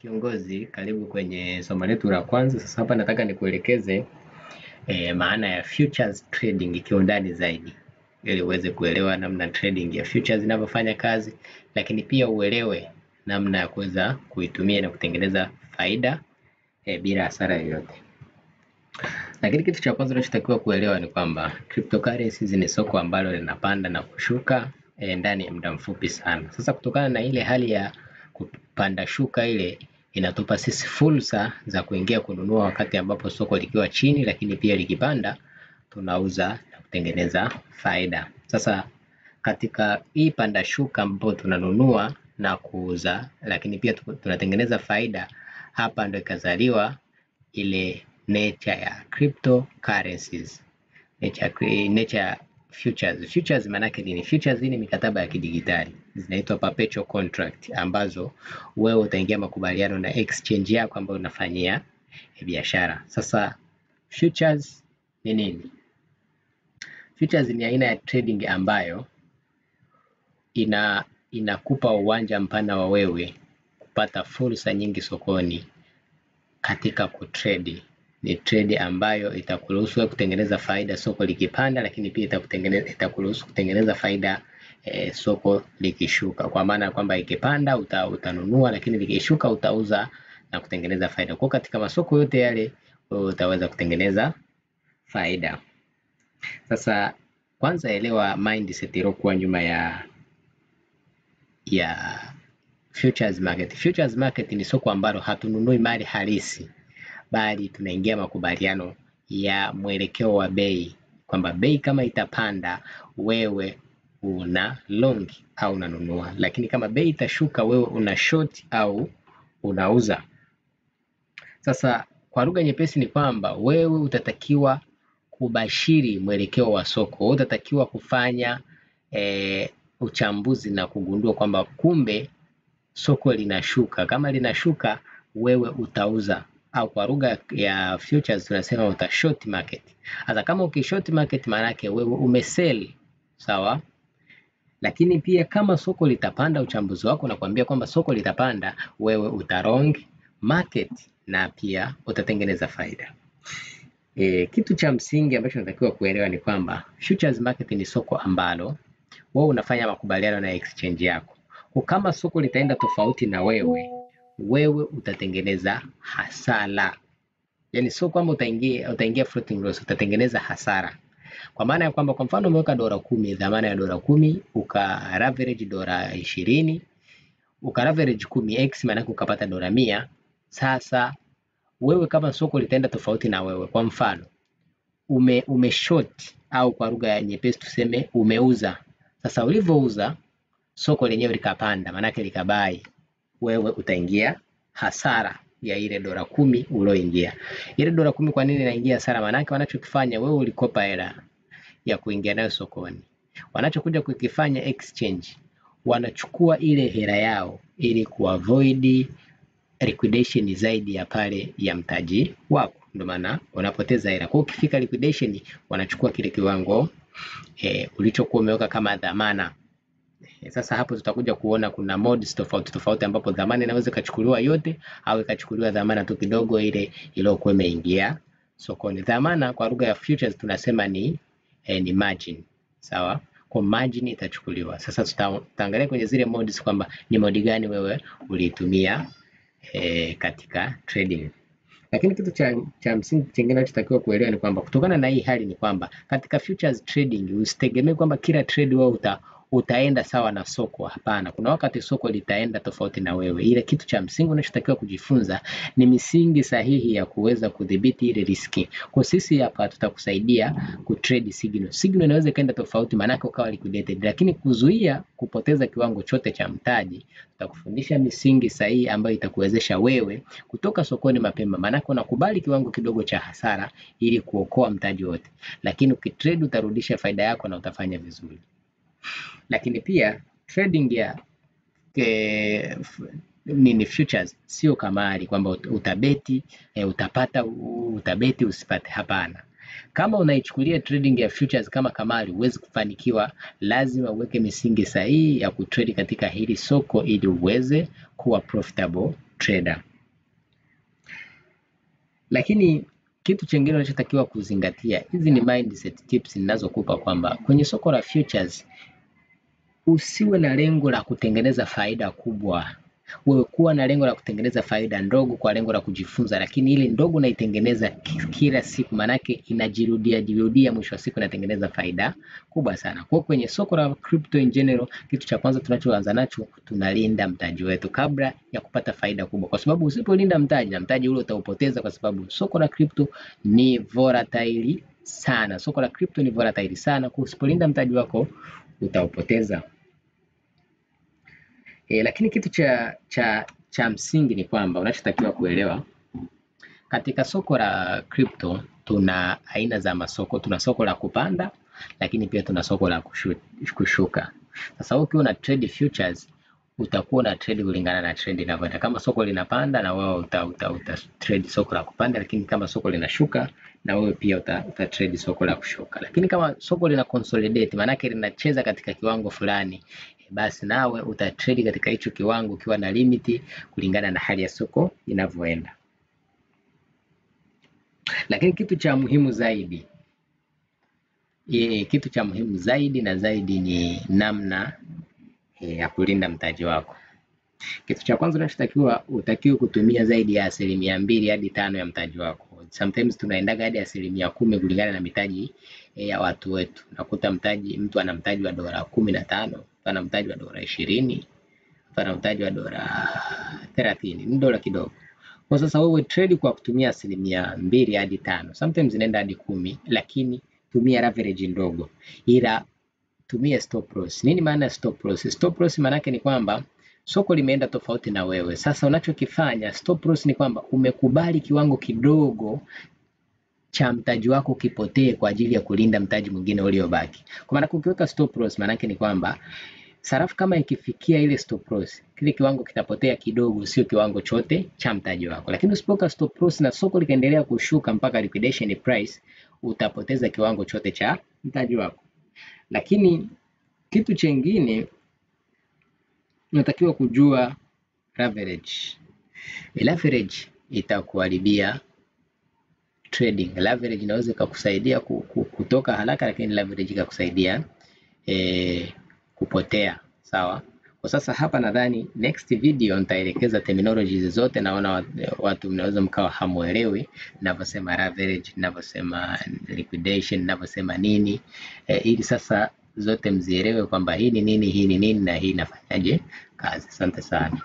Kiongozi, karibu kwenye somo letu la kwanza. Sasa hapa nataka nikuelekeze maana ya futures trading kiundani zaidi, ili uweze kuelewa namna trading ya futures inavyofanya kazi, lakini pia uelewe namna ya kuweza kuitumia na kutengeneza faida bila hasara yoyote. Lakini kitu cha kwanza unachotakiwa kuelewa ni kwamba cryptocurrencies ni soko ambalo linapanda na kushuka ndani ya muda mfupi sana. Sasa kutokana na ile hali ya kupanda shuka ile inatupa sisi fursa za kuingia kununua wakati ambapo soko likiwa chini, lakini pia likipanda tunauza na kutengeneza faida. Sasa katika hii panda shuka ambapo tunanunua na kuuza, lakini pia tunatengeneza faida, hapa ndio ikazaliwa ile nature ya cryptocurrencies. Nature futures. Futures maana yake ni futures, ni mikataba ya kidigitali, zinaitwa perpetual contract, ambazo wewe utaingia makubaliano na exchange yako ambayo unafanyia biashara. Sasa futures ni nini? Futures ni aina ya trading ambayo inakupa uwanja mpana wa wewe kupata fursa nyingi sokoni katika kutrade. Ni trade ambayo itakuruhusu wewe kutengeneza faida soko likipanda, lakini pia itakuruhusu kutengeneza faida soko likishuka, kwa maana kwamba ikipanda utanunua, lakini likishuka utauza na kutengeneza faida. Kwa katika masoko yote yale utaweza kutengeneza faida. Sasa kwanza elewa mindset iliyokuwa nyuma ya futures market. Futures market ni soko ambalo hatununui mali halisi, bali tunaingia makubaliano ya mwelekeo wa bei, kwamba bei kama itapanda wewe una long au unanunua, lakini kama bei itashuka wewe una short au unauza. Sasa kwa lugha nyepesi ni kwamba wewe utatakiwa kubashiri mwelekeo wa soko. Utatakiwa kufanya uchambuzi na kugundua kwamba kumbe soko linashuka. Kama linashuka wewe utauza, au kwa lugha ya futures tunasema uta short market. Hata kama ukishort market maana yake wewe umesell, sawa? Lakini pia kama soko litapanda, uchambuzi wako unakuambia kwamba soko litapanda, wewe uta long market na pia utatengeneza faida. Kitu cha msingi ambacho unatakiwa kuelewa ni kwamba futures market ni soko ambalo wewe unafanya makubaliano na exchange yako. Kwa kama soko litaenda tofauti na wewe utatengeneza hasara. Yaani sio kwamba utaingia floating loss, utatengeneza hasara. Kwa maana ya kwamba kwa mfano umeweka $10, dhamana ya $10, uka average $20, uka average 10x, maana ukapata $100. Sasa wewe kama soko litaenda tofauti na wewe, kwa mfano ume short, au kwa lugha ya nyepesi tuseme umeuza. Sasa ulivyouza soko lenyewe likapanda, maana yake likabai, wewe utaingia hasara ya ile $10 ulioingia. Ile $10 kwa nini inaingia hasara? Maana yake wanachokifanya, wewe ulikopa hela ya kuingia nayo sokoni, wanachokuja kukifanya exchange, wanachukua ile hela yao ili kuavoid liquidation zaidi ya pale ya mtaji wako, ndio maana unapoteza hela. Kwa ukifika liquidation wanachukua kile kiwango ulichokuwa umeweka kama dhamana. Sasa hapo tutakuja kuona kuna modes tofauti ambapo dhamana inaweza kuchukuliwa yote au ikachukuliwa dhamana tu kidogo ile iliyokuwa imeingia sokoni. Dhamana kwa lugha ya futures tunasema ni margin, sawa? Kwa margin itachukuliwa. Sasa tutaangalia kwenye zile modes kwamba ni modi gani wewe ulitumia katika trading. Lakini kitu cha msingi kingine unachotakiwa kuelewa ni kwamba kutokana na hii hali ni kwamba katika futures trading usitegemee kwamba kila trade wewe utaenda sawa na soko. Hapana, kuna wakati soko litaenda tofauti na wewe. Ile kitu cha msingi unachotakiwa kujifunza ni misingi sahihi ya kuweza kudhibiti ile riski. Kwa sisi hapa tutakusaidia kutrade signal. Signal inaweza kaenda tofauti, maana yake ukawa liquidated, lakini kuzuia kupoteza kiwango chote cha mtaji, tutakufundisha misingi sahihi ambayo itakuwezesha wewe kutoka sokoni mapema. Maana yake unakubali kiwango kidogo cha hasara ili kuokoa mtaji wote, lakini ukitrade utarudisha faida yako na utafanya vizuri. Lakini pia trading ya futures sio kamari kwamba utabeti utapata, utabeti usipate. Hapana. Kama unaichukulia trading ya futures kama kamari, huwezi kufanikiwa. Lazima uweke misingi sahihi ya kutrade katika hili soko ili uweze kuwa profitable trader. Lakini kitu chingine unachotakiwa kuzingatia, hizi ni mindset tips ninazokupa kwamba kwenye soko la futures usiwe na lengo la kutengeneza faida kubwa. Wewe kuwa na lengo la kutengeneza faida ndogo kwa lengo la kujifunza, lakini ile ndogo unaitengeneza kila siku, manake inajirudia, mwisho wa siku inatengeneza faida kubwa sana. Kwa kwenye soko la crypto in general, kitu cha kwanza tunachoanza nacho, tunalinda mtaji wetu kabla ya kupata faida kubwa, kwa sababu usipolinda mtaji ule utaupoteza, kwa sababu soko la crypto ni volatile sana. Soko la crypto ni volatile sana, kwa usipolinda mtaji wako utaupoteza. Lakini kitu cha msingi ni kwamba unachotakiwa kuelewa, katika soko la crypto tuna aina za masoko. Tuna soko la kupanda, lakini pia tuna soko la kushuka. Sasa ukiwa una trade futures, utakuwa na trade kulingana na trend inavyoenda. Kama soko linapanda, na wewe uta trade soko la kupanda, lakini kama soko linashuka, na wewe pia uta trade soko la kushuka. Lakini kama soko lina consolidate, maana yake linacheza katika kiwango fulani, basi nawe uta trade katika hicho kiwango ukiwa na limit kulingana na hali ya soko inavyoenda. Lakini kitu cha muhimu zaidi ni namna ya kulinda mtaji wako. Kitu cha kwanza unachotakiwa, utakiwa kutumia zaidi ya 2 hadi 5 ya mtaji wako. Sometimes tunaendaga hadi 10% kulingana na mitaji ya watu wetu. Nakuta mtu ana mtaji wa $15, mtu ana mtaji wa $20, mtu ana mtaji wa $30, ni dola kidogo. Kwa sasa wewe trade kwa kutumia 2 hadi 5, sometimes inaenda hadi 10, lakini tumia average ndogo, ila tumia stop loss. Nini maana stop loss? Stop loss maana yake ni kwamba soko limeenda tofauti na wewe. Sasa unachokifanya stop loss ni kwamba umekubali kiwango kidogo cha mtaji wako kipotee kwa ajili ya kulinda mtaji mwingine uliobaki. Kwa maana ukiweka stop loss maana yake ni kwamba sarafu kama ikifikia ile stop loss, kile kiwango kitapotea kidogo, sio kiwango chote cha mtaji wako. Lakini usipoweka stop loss na soko likaendelea kushuka mpaka liquidation price, utapoteza kiwango chote cha mtaji wako. Lakini kitu chengine unatakiwa kujua leverage. Leverage itakuharibia trading. Leverage inaweza kukusaidia kutoka haraka, lakini leverage ikakusaidia kupotea. Sawa? Kwa sasa hapa nadhani next video nitaelekeza terminologies zote. Naona watu mnaweza mkawa hamuelewi ninavyosema leverage, ninavyosema liquidation, ninavyosema nini, ili sasa zote mzielewe kwamba hii ni nini na hii inafanyaje kazi. Asante sana.